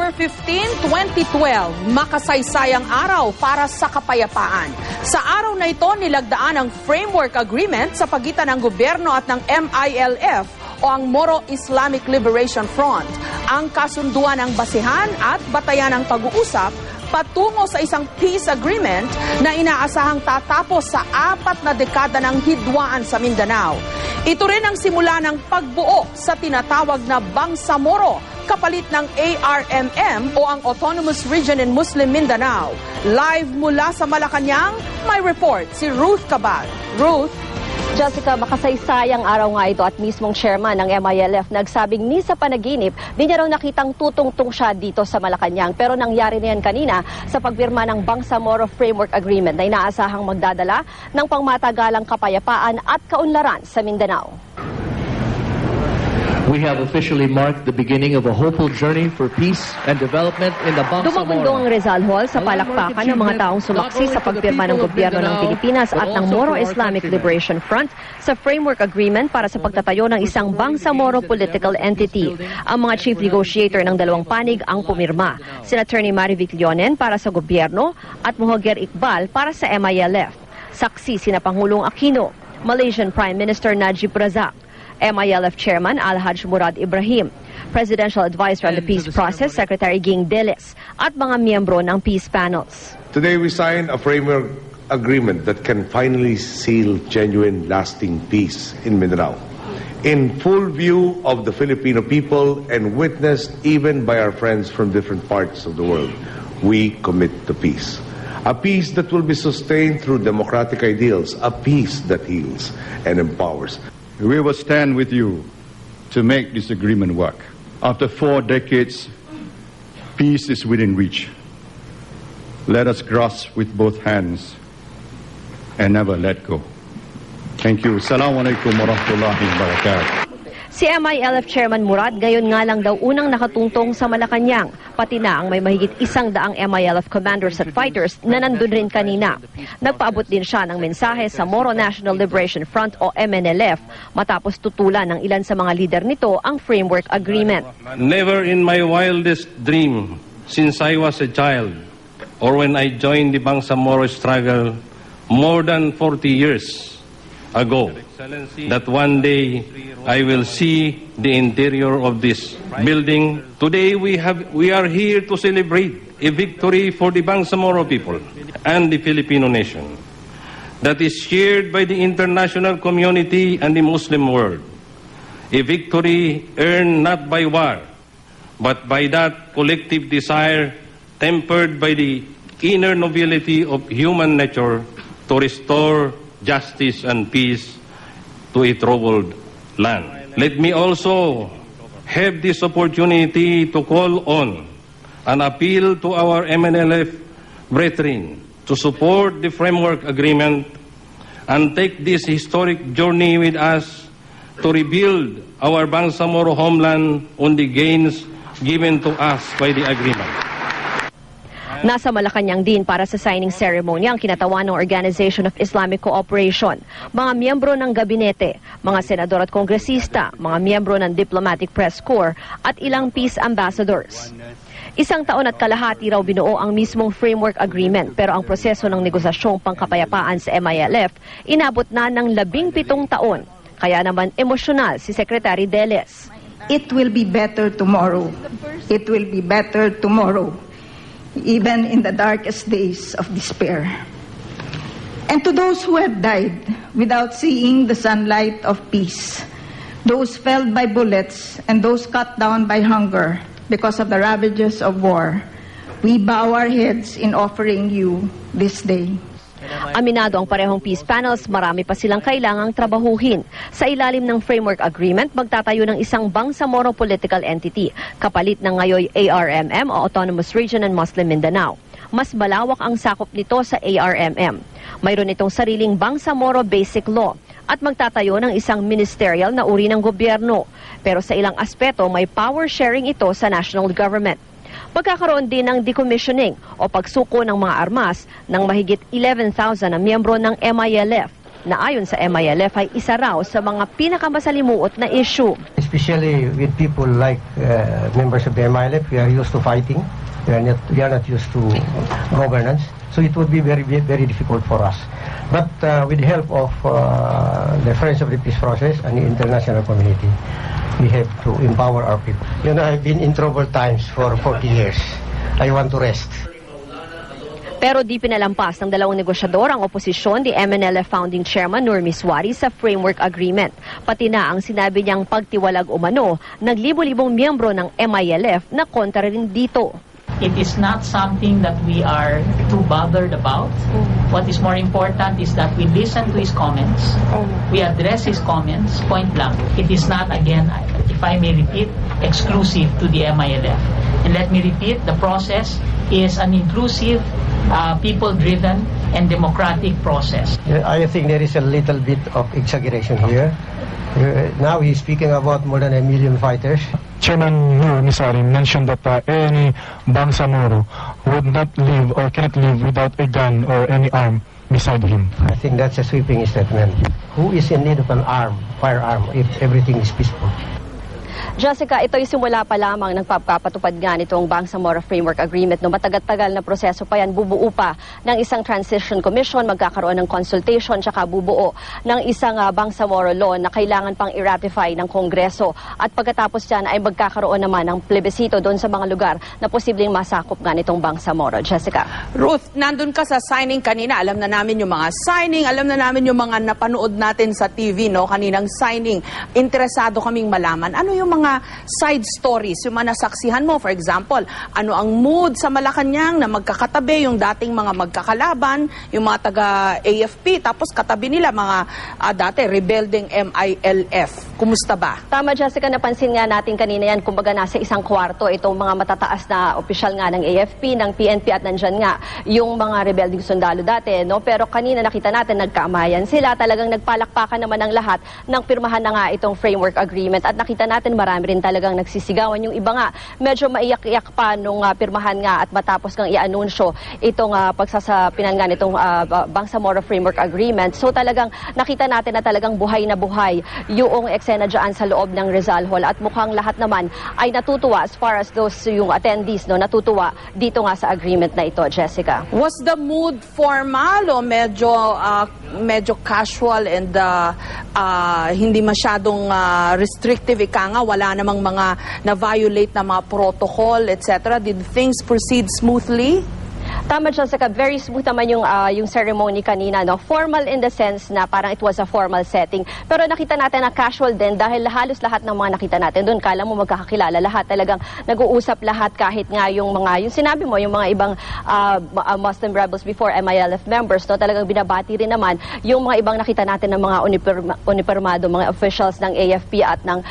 October 15, 2012, makasaysayang araw para sa kapayapaan. Sa araw na ito, nilagdaan ang Framework Agreement sa pagitan ng gobyerno at ng MILF o ang Moro Islamic Liberation Front. Ang kasunduan ng basihan at batayan ng pag-uusap patungo sa isang peace agreement na inaasahang tatapos sa 4 na dekada ng hidwaan sa Mindanao. Ito rin ang simula ng pagbuo sa tinatawag na Bangsamoro, kapalit ng ARMM o ang Autonomous Region in Muslim Mindanao. Live mula sa Malacanang, may report si Ruth Cabal. Ruth? Jessica, makasaysayang araw nga ito at mismong chairman ng MILF nagsabing ni sa panaginip, di niya raw nakitang tutungtong siya dito sa Malacanang. Pero nangyari na yan kanina sa pagpirma ng Bangsamoro Framework Agreement na inaasahang magdadala ng pangmatagalang kapayapaan at kaunlaran sa Mindanao. We have officially marked the beginning of a hopeful journey for peace and development in the Bangsamoro. Dumagundo ang Rizal Hall sa palakpakan ng mga taong sumaksi sa pagpirma ng gobyerno ng Pilipinas at ng Moro Islamic Liberation Front sa Framework Agreement para sa pagtatayo ng isang Bangsamoro political entity. Ang mga chief negotiator ng dalawang panig ang pumirma. Sina Attorney Marivic Leonen para sa gobyerno at Muhajer Iqbal para sa MILF. Saksi sina Pangulong Aquino, Malaysian Prime Minister Najib Razak, MILF Chairman Alhaj Murad Ibrahim, Presidential Advisor on the Peace Process Secretary Ging Deles at mga miyembro ng peace panels. Today we signed a framework agreement that can finally seal genuine, lasting peace in Mindanao, in full view of the Filipino people and witnessed even by our friends from different parts of the world. We commit to peace. A peace that will be sustained through democratic ideals, a peace that heals and empowers. We will stand with you to make this agreement work. After 4 decades, peace is within reach. Let us grasp with both hands and never let go. Thank you. Assalamualaikum warahmatullahi wabarakatuh. Si MILF Chairman Murad ngayon nga lang daw unang nakatungtong sa Malacanang, pati na ang may mahigit 100 MILF commanders at fighters na nandun rin kanina. Nagpaabot din siya ng mensahe sa Moro National Liberation Front o MNLF matapos tutulan ng ilan sa mga lider nito ang Framework Agreement. Never in my wildest dream since I was a child or when I joined the Bangsamoro struggle more than 40 years ago that one day I will see the interior of this building. Today we are here to celebrate a victory for the Bangsamoro people and the Filipino nation that is shared by the international community and the Muslim world. A victory earned not by war, but by that collective desire tempered by the inner nobility of human nature to restore justice and peace to a troubled land. Let me also have this opportunity to call on and appeal to our MNLF brethren to support the Framework Agreement and take this historic journey with us to rebuild our Bangsamoro homeland on the gains given to us by the agreement. Nasa Malacanang din para sa signing ceremony ang kinatawan ng Organization of Islamic Cooperation, mga miyembro ng gabinete, mga senador at kongresista, mga miyembro ng Diplomatic Press Corps at ilang peace ambassadors. 1 taon at kalahati raw binuo ang mismong Framework Agreement pero ang proseso ng negosasyong pangkapayapaan sa MILF inabot na ng 17 taon. Kaya naman emosyonal si Secretary Deles. It will be better tomorrow. It will be better tomorrow. Even in the darkest days of despair. And to those who have died without seeing the sunlight of peace, those felled by bullets and those cut down by hunger because of the ravages of war, we bow our heads in offering you this day. Aminado ang parehong peace panels, marami pa silang kailangang trabahuhin. Sa ilalim ng Framework Agreement, magtatayo ng isang Bangsamoro political entity, kapalit ng ngayon ARMM o Autonomous Region in Muslim Mindanao. Mas malawak ang sakop nito sa ARMM. Mayroon itong sariling Bangsamoro Basic Law at magtatayo ng isang ministerial na uri ng gobyerno. Pero sa ilang aspeto, may power sharing ito sa national government. Magkakaroon din ng decommissioning o pagsuko ng mga armas ng mahigit 11,000 na miyembro ng MILF na ayon sa MILF ay isa raw sa mga pinakamasalimuot na issue. especially with people like members of the MILF. We are used to fighting. We are not used to governance. So it would be very, very difficult for us. But with the help of the Friends of the Peace Process and the international community, we have to empower our people. You know, I've been in troubled times for 40 years. I want to rest. Pero di pinalampas ng dalawang negosyador ang oposisyon ni MNLF Founding Chairman Nur Miswari sa Framework Agreement. Pati na ang sinabi niyang pagtiwalag umano ng libo-libong miyembro ng MILF na kontra rin dito. It is not something that we are too bothered about. What is more important is that we listen to his comments. We address his comments point blank. It is not, again, if I may repeat, exclusive to the MILF. And let me repeat, the process is an inclusive, people-driven and democratic process. I think there is a little bit of exaggeration here. Now he's speaking about more than 1 million fighters. Chairman Nur Miswari mentioned that any Bangsamoro would not live or cannot live without a gun or any arm beside him. I think that's a sweeping statement. Who is in need of an firearm, if everything is peaceful? Jessica, ito'y simula pa lamang ng pagpapatupad nga nitong Bangsamoro Framework Agreement. No, matagal-tagal na proseso pa yan, bubuo pa ng isang transition commission, magkakaroon ng consultation, tsaka bubuo ng isang Bangsamoro law na kailangan pang i-ratify ng Kongreso. At pagkatapos yan ay magkakaroon naman ng plebisito doon sa mga lugar na posibleng masakop nga nitong Bangsamoro. Jessica. Ruth, nandun ka sa signing kanina. Alam na namin yung mga signing, alam na namin yung mga napanood natin sa TV, no? Kaninang signing. Interesado kaming malaman. Ano yung mga side stories, yung mga nasaksihan mo? For example, ano ang mood sa Malacanang na magkakatabi yung dating mga magkakalaban, yung mga taga-AFP, tapos katabi nila mga dati rebelding MILF. Kumusta ba? Tama, Jessica, napansin nga natin kanina yan, kumbaga nasa isang kwarto itong mga matataas na opisyal nga ng AFP, ng PNP at nandyan nga yung mga rebelding sundalo dati, no? Pero kanina nakita natin nagkaamayan sila, talagang nagpalakpakan naman ang lahat ng pirmahan na nga itong framework agreement at nakita natin marami rin talagang nagsisigawan. Yung iba nga, medyo maiyak-iyak pa nung pirmahan nga at matapos kang i-anunsyo itong pagsasapinan nga nitong Bangsamoro Framework Agreement. So talagang nakita natin na talagang buhay na buhay yung eksena dyan sa loob ng Rizal Hall at mukhang lahat naman ay natutuwa as far as those yung attendees, no, natutuwa dito nga sa agreement na ito, Jessica. Was the mood formal o medyo casual and hindi masyadong restrictive, ika nga, wala namang mga na-violate na mga protocol, etc.? Did things proceed smoothly? Tama, Jessica, very smooth naman yung ceremony kanina, no? Formal in the sense na parang it was a formal setting. Pero nakita natin na casual din dahil halos lahat ng mga nakita natin doon, kala mo magkakakilala lahat, talagang nag-uusap lahat kahit nga yung sinabi mo, yung mga ibang Muslim rebels before MILF members, no? Talagang binabati rin naman yung mga ibang nakita natin ng mga unipermado, mga officials ng AFP at ng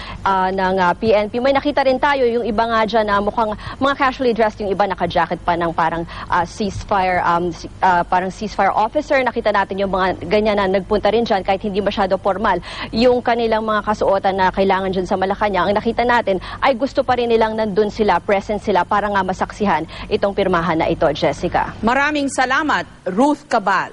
PNP. May nakita rin tayo yung iba nga dyan na mukhang mga casually dressed, yung iba naka-jacket pa ng parang parang ceasefire officer. Nakita natin yung mga ganyan na nagpunta rin dyan kahit hindi masyado formal. Yung kanilang mga kasuotan na kailangan dyan sa Malacanang, ang nakita natin ay gusto pa rin nilang nandun sila, present sila para nga masaksihan itong pirmahan na ito, Jessica. Maraming salamat, Ruth Cabal.